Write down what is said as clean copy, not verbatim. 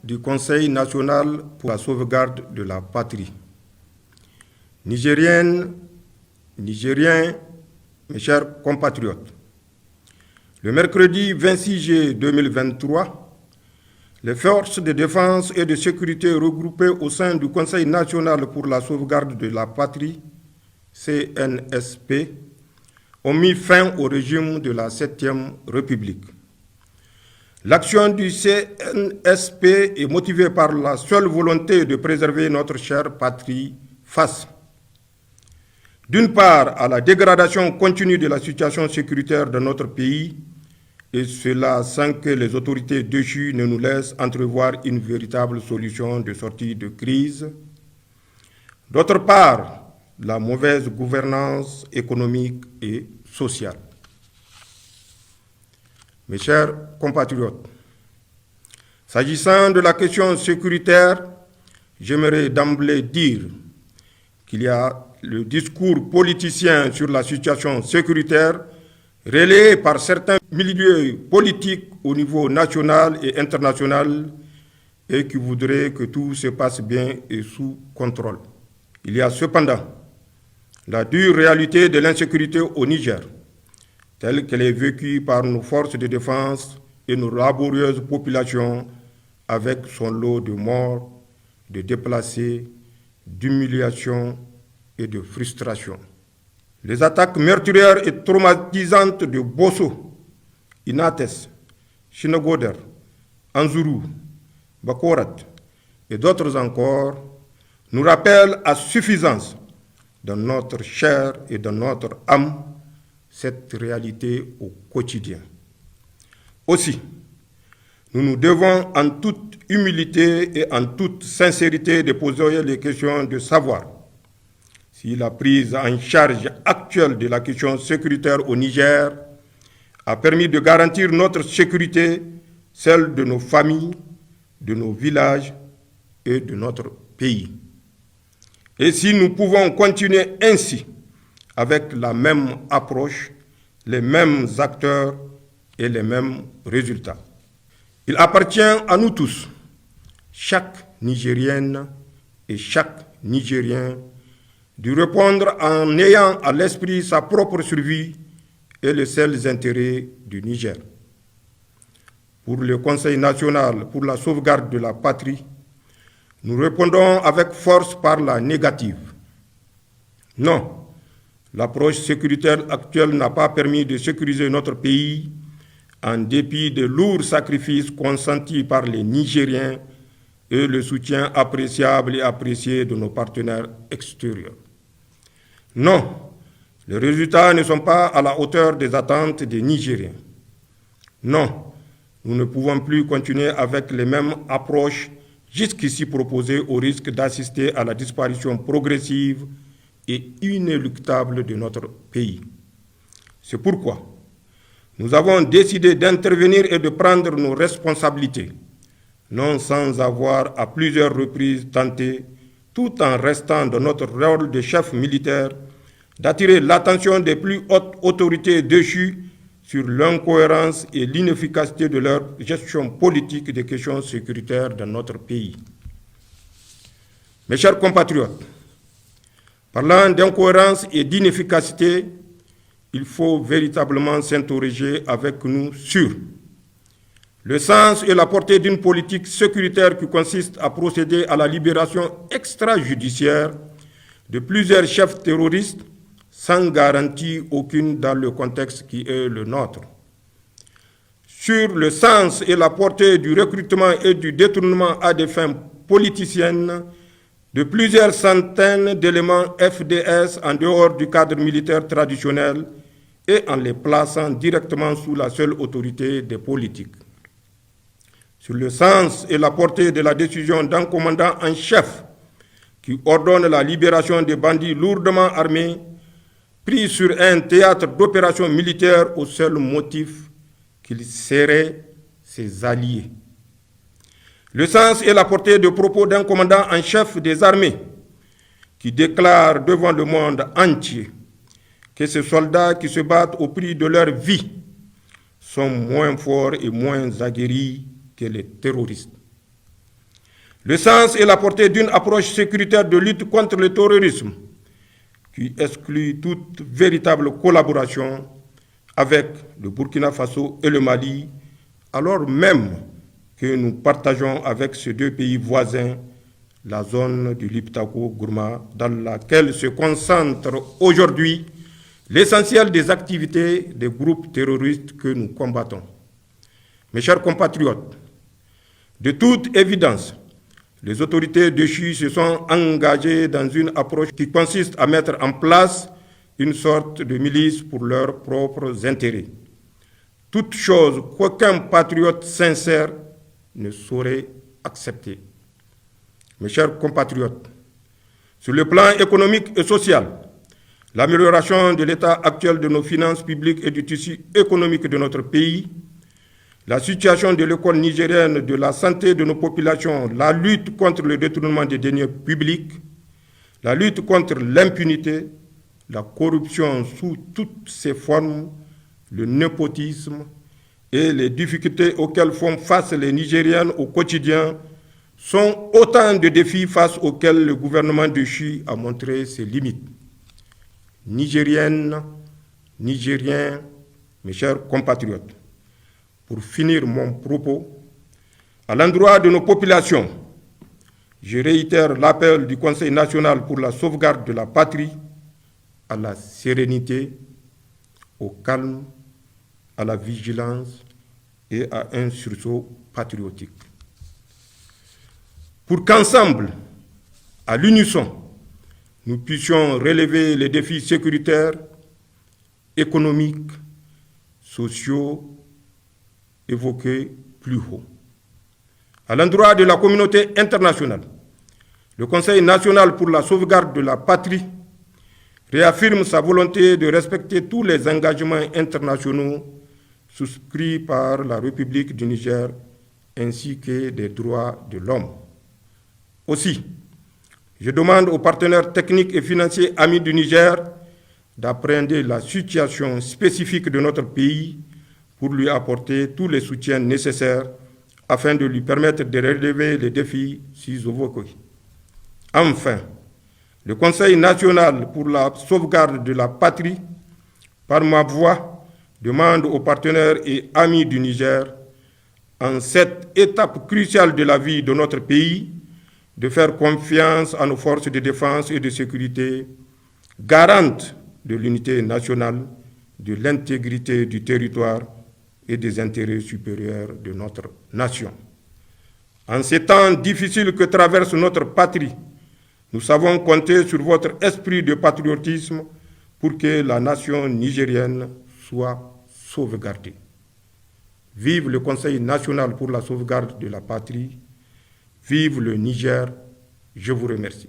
du Conseil national pour la sauvegarde de la patrie. Nigériennes, Nigériens, mes chers compatriotes, le mercredi 26 juillet 2023, les forces de défense et de sécurité regroupées au sein du Conseil national pour la sauvegarde de la patrie, CNSP, ont mis fin au régime de la 7e République. L'action du CNSP est motivée par la seule volonté de préserver notre chère patrie face, d'une part, à la dégradation continue de la situation sécuritaire de notre pays, et cela sans que les autorités déchues ne nous laissent entrevoir une véritable solution de sortie de crise. D'autre part, la mauvaise gouvernance économique et sociale. Mes chers compatriotes, s'agissant de la question sécuritaire, j'aimerais d'emblée dire qu'il y a le discours politicien sur la situation sécuritaire relayé par certains milieux politiques au niveau national et international et qui voudraient que tout se passe bien et sous contrôle. Il y a cependant la dure réalité de l'insécurité au Niger, telle qu'elle est vécue par nos forces de défense et nos laborieuses populations avec son lot de morts, de déplacés, d'humiliations et de frustration. Les attaques meurtrières et traumatisantes de Bosso, Inates, Chinagoder, Anzuru, Bakorat et d'autres encore nous rappellent à suffisance dans notre chair et dans notre âme cette réalité au quotidien. Aussi, nous nous devons en toute humilité et en toute sincérité de poser les questions de savoir si la prise en charge actuelle de la question sécuritaire au Niger a permis de garantir notre sécurité, celle de nos familles, de nos villages et de notre pays. Et si nous pouvons continuer ainsi, avec la même approche, les mêmes acteurs et les mêmes résultats. Il appartient à nous tous, chaque Nigérienne et chaque Nigérien, de répondre en ayant à l'esprit sa propre survie et les seuls intérêts du Niger. Pour le Conseil national pour la sauvegarde de la patrie, nous répondons avec force par la négative. Non, l'approche sécuritaire actuelle n'a pas permis de sécuriser notre pays en dépit des lourds sacrifices consentis par les Nigériens et le soutien appréciable et apprécié de nos partenaires extérieurs. Non, les résultats ne sont pas à la hauteur des attentes des Nigériens. Non, nous ne pouvons plus continuer avec les mêmes approches jusqu'ici proposées au risque d'assister à la disparition progressive et inéluctable de notre pays. C'est pourquoi nous avons décidé d'intervenir et de prendre nos responsabilités, non sans avoir à plusieurs reprises tenté, tout en restant dans notre rôle de chef militaire, d'attirer l'attention des plus hautes autorités déchues sur l'incohérence et l'inefficacité de leur gestion politique des questions sécuritaires dans notre pays. Mes chers compatriotes, parlant d'incohérence et d'inefficacité, il faut véritablement s'interroger avec nous sur le sens et la portée d'une politique sécuritaire qui consiste à procéder à la libération extrajudiciaire de plusieurs chefs terroristes sans garantie aucune dans le contexte qui est le nôtre. Sur le sens et la portée du recrutement et du détournement à des fins politiciennes de plusieurs centaines d'éléments FDS en dehors du cadre militaire traditionnel et en les plaçant directement sous la seule autorité des politiques. Sur le sens et la portée de la décision d'un commandant en chef qui ordonne la libération des bandits lourdement armés pris sur un théâtre d'opération militaire au seul motif qu'ils seraient ses alliés. Le sens et la portée de propos d'un commandant en chef des armées qui déclare devant le monde entier que ces soldats qui se battent au prix de leur vie sont moins forts et moins aguerris que les terroristes. le sens et la portée d'une approche sécuritaire de lutte contre le terrorisme qui exclut toute véritable collaboration avec le Burkina Faso et le Mali, alors même que nous partageons avec ces deux pays voisins la zone du Liptako-Gourma dans laquelle se concentre aujourd'hui l'essentiel des activités des groupes terroristes que nous combattons. Mes chers compatriotes, de toute évidence, les autorités déchues se sont engagées dans une approche qui consiste à mettre en place une sorte de milice pour leurs propres intérêts. Toute chose qu'aucun patriote sincère ne saurait accepter. Mes chers compatriotes, sur le plan économique et social, l'amélioration de l'état actuel de nos finances publiques et du tissu économique de notre pays, la situation de l'école nigérienne, de la santé de nos populations, la lutte contre le détournement des deniers publics, la lutte contre l'impunité, la corruption sous toutes ses formes, le népotisme et les difficultés auxquelles font face les Nigériennes au quotidien sont autant de défis face auxquels le gouvernement de Chi a montré ses limites. Nigériennes, Nigériens, mes chers compatriotes, pour finir mon propos, à l'endroit de nos populations, je réitère l'appel du Conseil national pour la sauvegarde de la patrie à la sérénité, au calme, à la vigilance et à un sursaut patriotique. Pour qu'ensemble, à l'unisson, nous puissions relever les défis sécuritaires, économiques, sociaux, évoqués plus haut. À l'endroit de la communauté internationale, le Conseil national pour la sauvegarde de la patrie réaffirme sa volonté de respecter tous les engagements internationaux souscrits par la République du Niger ainsi que des droits de l'homme. Aussi, je demande aux partenaires techniques et financiers amis du Niger d'appréhender la situation spécifique de notre pays pour lui apporter tous les soutiens nécessaires afin de lui permettre de relever les défis ci-évoqués. Enfin, le Conseil national pour la sauvegarde de la patrie, par ma voix, demande aux partenaires et amis du Niger, en cette étape cruciale de la vie de notre pays, de faire confiance à nos forces de défense et de sécurité, garantes de l'unité nationale, de l'intégrité du territoire et des intérêts supérieurs de notre nation. En ces temps difficiles que traverse notre patrie, nous savons compter sur votre esprit de patriotisme pour que la nation nigérienne soit sauvegardée. Vive le Conseil national pour la sauvegarde de la patrie. Vive le Niger. Je vous remercie.